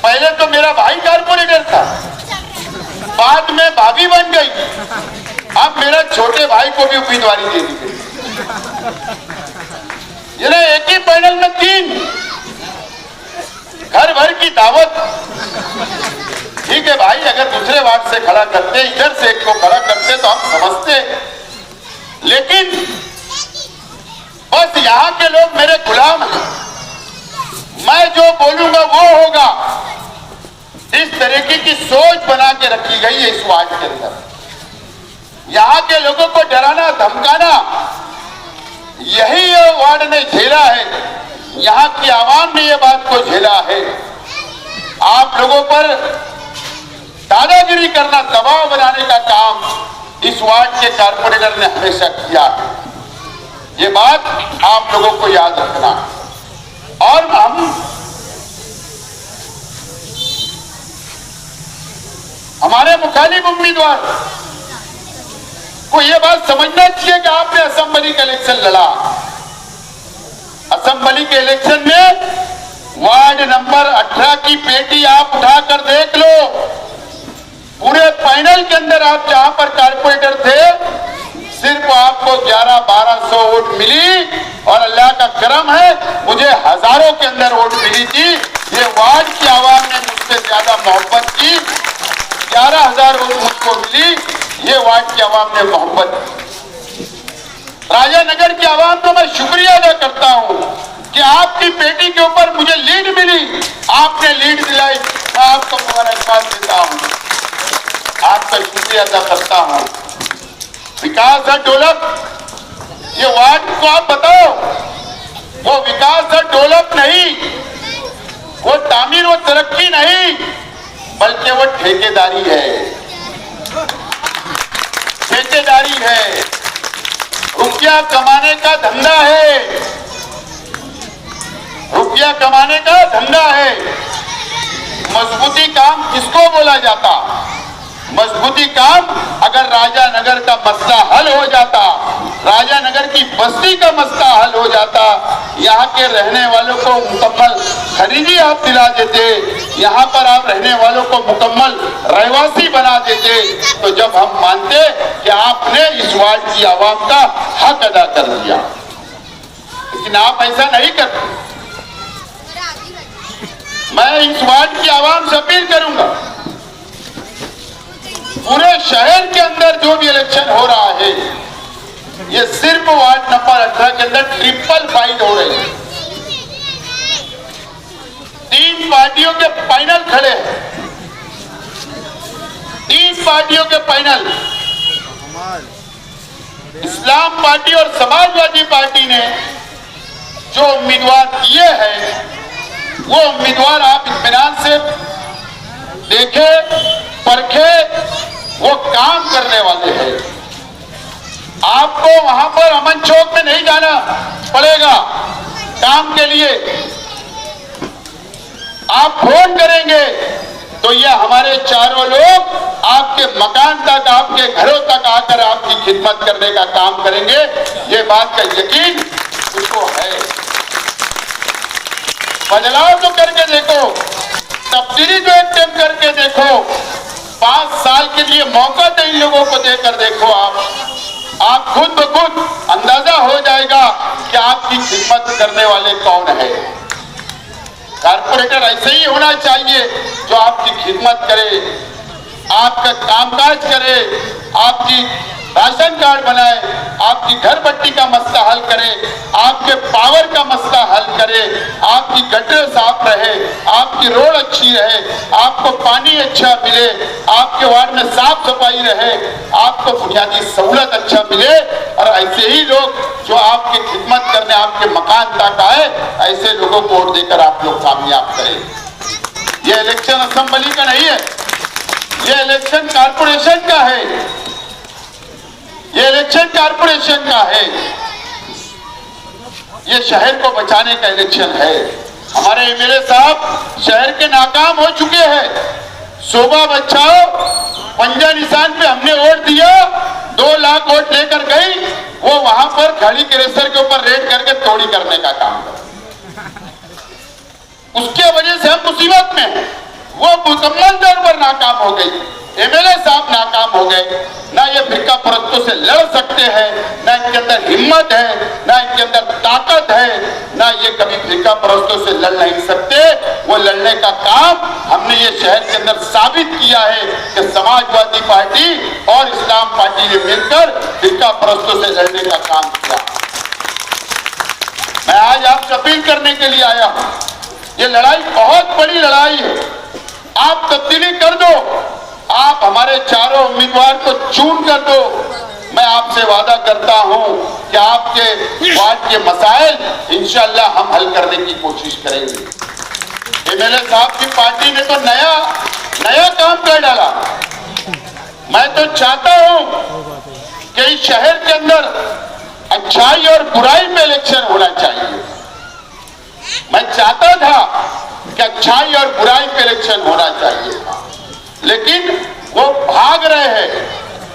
पहले तो मेरा भाई कारपोरेटर था, बाद में भाभी बन गई, अब मेरा छोटे भाई को भी उम्मीदवारी दे दी गई। एक ही पैनल में 3, घर भर की दावत। ठीक है भाई, अगर दूसरे वार्ड से खड़ा करते, इधर से एक को खड़ा करते तो हम समझते, लेकिन बस यहाँ के लोग मेरे गुलाम हैं, मैं जो बोलूंगा वो होगा। इस तरीके की सोच बना के रखी गई है इस वार्ड के अंदर। यहाँ के लोगों को डराना धमकाना, यही ये वार्ड ने झेला है, यहाँ की आवाम ने ये बात को झेला है। आप लोगों पर दादागिरी करना, दबाव बनाने का काम इस वार्ड के कारपोरेटर ने हमेशा किया है। ये बात आप लोगों को याद रखना। और हमारे मुखालिफ उम्मीदवार को यह बात समझना चाहिए कि आपने असेंबली का इलेक्शन लड़ा। असेंबली के इलेक्शन में वार्ड नंबर 18 की पेटी आप उठाकर देख लो। पूरे पैनल के अंदर आप जहां पर कारपोरेटर थे, सिर्फ आपको 1100-1200 वोट मिली, और अल्लाह का करम है मुझे हजारों के अंदर वोट मिली थी। ये वार्ड की आवाम ने मुझसे ज्यादा मोहब्बत की, 11,000 वोट मुझको मिली, ये वार्ड की आवाम ने मोहब्बत की। राजानगर की आवाम को मैं शुक्रिया अदा करता हूं कि आपकी बेटी के ऊपर मुझे लीड मिली, आपने लीड दिलाई, मैं आपको मुबारकबाद देता हूं, आपका शुक्रिया अदा करता हूं। विकास है डेवलप, ये वार्ड को आप बताओ, वो विकास है डेवलप नहीं, वो तामीर वो तरक्की नहीं, बल्कि वो ठेकेदारी है। ठेकेदारी है, रुपया कमाने का धंधा है, रुपया कमाने का धंधा है। मजबूती काम किसको बोला जाता? मजबूती काम अगर राजानगर का मसला हल हो जाता, राजानगर की बस्ती का मसला हल हो जाता, यहाँ के रहने वालों को मुकम्मल खरीदी आप दिला देते, यहाँ पर आप रहने वालों को मुकम्मल रहवासी बना देते, तो जब हम मानते कि आपने इस वार्ड की आवाम का हक अदा कर दिया, लेकिन आप ऐसा नहीं करते। मैं इस वार्ड की आवाम से अपील करूंगा, पूरे शहर के अंदर जो भी इलेक्शन हो रहा है, ये सिर्फ वार्ड नंबर 18 के अंदर ट्रिपल फाइट हो रही है। 3 पार्टियों के पैनल खड़े हैं, 3 पार्टियों के पैनल, इस्लाम पार्टी और समाजवादी पार्टी ने जो उम्मीदवार दिए हैं, वो उम्मीदवार आप इत्मीनान से देखे, परखे, वो काम करने वाले हैं। आपको वहां पर अमन चौक में नहीं जाना पड़ेगा काम के लिए। आप फोन करेंगे तो ये हमारे चारों लोग आपके मकान तक, आपके घरों तक आकर आपकी खिदमत करने का काम करेंगे। ये बात का यकीन मुझको है। बदलाव तो करके देखो, तब्दीली तो एक टाइम करके देखो, 5 साल के लिए मौका तो इन लोगों को देकर देखो। आप खुद ब खुद अंदाजा हो जाएगा कि आपकी खिदमत करने वाले कौन है। कारपोरेटर ऐसे ही होना चाहिए जो आपकी खिदमत करे, आपका कामकाज करे, आपकी राशन कार्ड बनाए, आपकी घर पट्टी का मसला हल करे, आपके पावर का मसला हल करे, आपकी गटर साफ रहे, आपकी रोड अच्छी रहे, आपको पानी अच्छा मिले, आपके वार्ड में साफ सफाई रहे, आपको बुनियादी सहूलत अच्छा मिले। और ऐसे ही लोग जो आपकी खिदमत करने आपके मकान तक आए, ऐसे लोगों को वोट देकर आप लोग कामयाब करें। ये इलेक्शन असेंबली का नहीं है, ये इलेक्शन कारपोरेशन का है, ये इलेक्शन कारपोरेशन का है, ये शहर को बचाने का इलेक्शन है। हमारे एमएलए साहब शहर के नाकाम हो चुके हैं। शोभा बचाओ पंजा निशान पे हमने वोट दिया, 2 लाख वोट लेकर गई, वो वहां पर खड़ी क्रेशर के ऊपर रेड करके तोड़ी करने का काम कर, उसके वजह से हम मुसीबत में हैं। वो मुकम्मल तौर पर नाकाम हो गई। एमएलए साहब नाकाम हो गए। ना ये फिरका परस्तों से लड़ सकते हैं, ना इनके अंदर हिम्मत है, ना इनके अंदर ताकत है, ना ये कभी फिरका परस्तों से लड़ नहीं सकते। वो लड़ने का काम हमने ये शहर के अंदर साबित किया है कि समाजवादी पार्टी और इस्लाम पार्टी ने मिलकर फिरका परस्तों से लड़ने का काम किया। मैं आज आपसे अपील करने के लिए आया हूं। ये लड़ाई बहुत बड़ी लड़ाई है। आप तब्दीली कर दो, आप हमारे चारों उम्मीदवार को चुन कर दो। मैं आपसे वादा करता हूं कि आपके वार्ड के मसाइल इंशाअल्लाह हम हल करने की कोशिश करेंगे। एमएलए साहब की पार्टी ने तो नया काम कर डाला। मैं तो चाहता हूं कि इस शहर के अंदर अच्छाई और बुराई में इलेक्शन होना चाहिए। मैं चाहता था कि अच्छाई और बुराई पे इलेक्शन होना चाहिए, लेकिन वो भाग रहे हैं,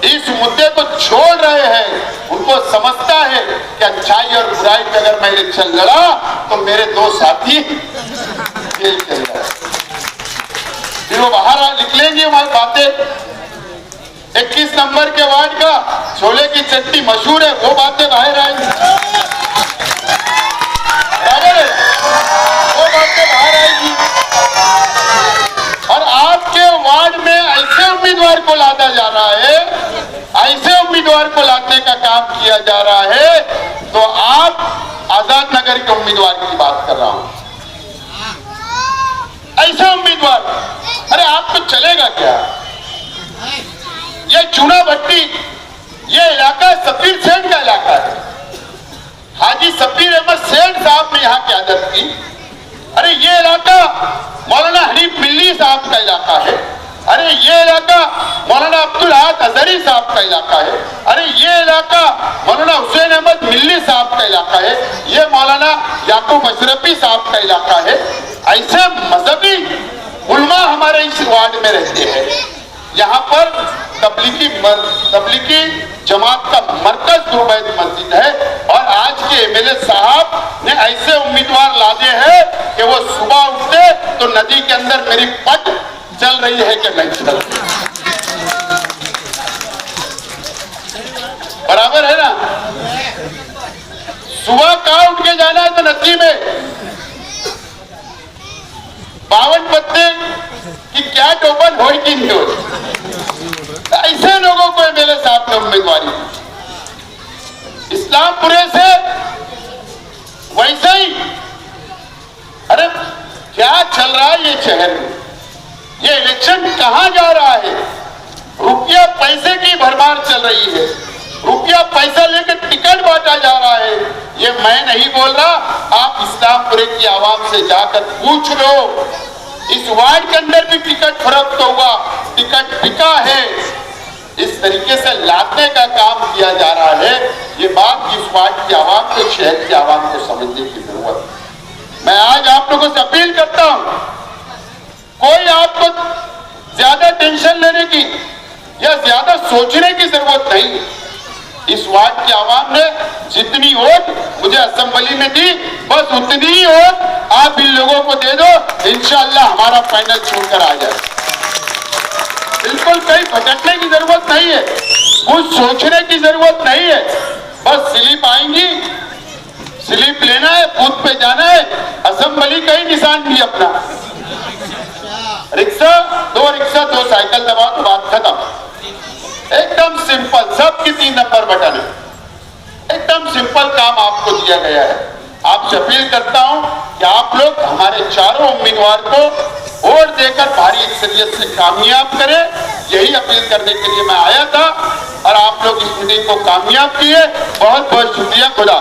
इस मुद्दे को छोड़ रहे हैं। उनको समझता है कि अच्छाई और बुराई पे अगर मैं इलेक्शन लड़ा तो मेरे दो साथी जेल चले जाए, फिर वो बाहर निकलेंगे। हमारी बातें 21 नंबर के वार्ड का छोले की चटनी मशहूर है, वो बातें बाहर आएंगी, वो बातें बाहर आएगी। और आपके वार्ड में ऐसे उम्मीदवार को लादा जा रहा है, ऐसे उम्मीदवार को लाने का काम किया जा रहा है। तो आप आजाद नगर के उम्मीदवार की बात कर रहा हूं, ऐसे उम्मीदवार, अरे आपको चलेगा क्या? ये चूना भट्टी, ये इलाका सफीर सेठ का इलाका है। हाजी सफीर अहमद सेठ साहब ने यहाँ क़यादत की। अरे ये इलाका मौलाना हनीफ मिल्ली साहब का इलाका है। अरे ये इलाका मौलाना अब्दुल अहद अजहरी साहब का इलाका है। अरे ये इलाका मौलाना हुसैन अहमद मिल्ली साहब का इलाका है। ये मौलाना याकूब अशरफी साहब का इलाका है। ऐसे मजहबी उलमा हमारे इस वार्ड में रहते हैं। यहाँ पर तबलीगी जमात का मरकज दुर्बैत मस्जिद है। और आज के एमएलए साहब ने ऐसे उम्मीदवार लादे हैं कि वो सुबह उठते तो नदी के अंदर मेरी पट चल रही है कि नहीं चल रही, बराबर है ना? सुबह कहाँ उठ के जाना है तो नदी में 52 पत्ते की क्या टोपन हो कि नहीं हो। ऐसे लोगों को एमएलए साहब ने उम्मीदवारी दी। इस्लामपुरे से वैसे ही, अरे क्या चल रहा है ये शहर में? ये इलेक्शन कहां जा रहा है? रुपया पैसे की भरमार चल रही है। रुपया पैसा लेकर टिकट बांटा जा रहा है। ये मैं नहीं बोल रहा, आप इस्लामपुरे की आवाम से जाकर पूछ लो। इस वार्ड के अंदर भी टिकट फरोख्त हुआ, टिकट बिका है। इस तरीके से लादने का काम किया जा रहा है। ये बात इस वार्ड की आवाम को, शहर की आवाम को समझने की जरूरत है। मैं आज आप लोगों से अपील करता हूं, कोई आपको ज्यादा टेंशन लेने की या ज्यादा सोचने की जरूरत नहीं। इस वार्ड की आवाम ने जितनी वोट मुझे असेंबली में दी, बस उतनी ही वोट आप इन लोगों को दे दो, इंशाअल्लाह हमारा फाइनल छोड़कर आ जाए। बिल्कुल कहीं भटकने की जरूरत नहीं है, कुछ सोचने की जरूरत नहीं है। बस स्लिप आएंगी, स्लिप लेना है, बूथ पे जाना है, असेंबली का ही निशान भी अपना, रिक्शा दो साइकिल दबा तो बात खत्म। एकदम सिंपल, सबकी 3 नंबर बटन है। एकदम सिंपल काम आपको दिया गया है। आपसे अपील करता हूं कि आप लोग हमारे चारों उम्मीदवार को वोट देकर भारी अक्सरियत से कामयाब करें। यही अपील करने के लिए मैं आया था और आप लोग इस मीटिंग को कामयाब किए। बहुत बहुत शुक्रिया। खुदा।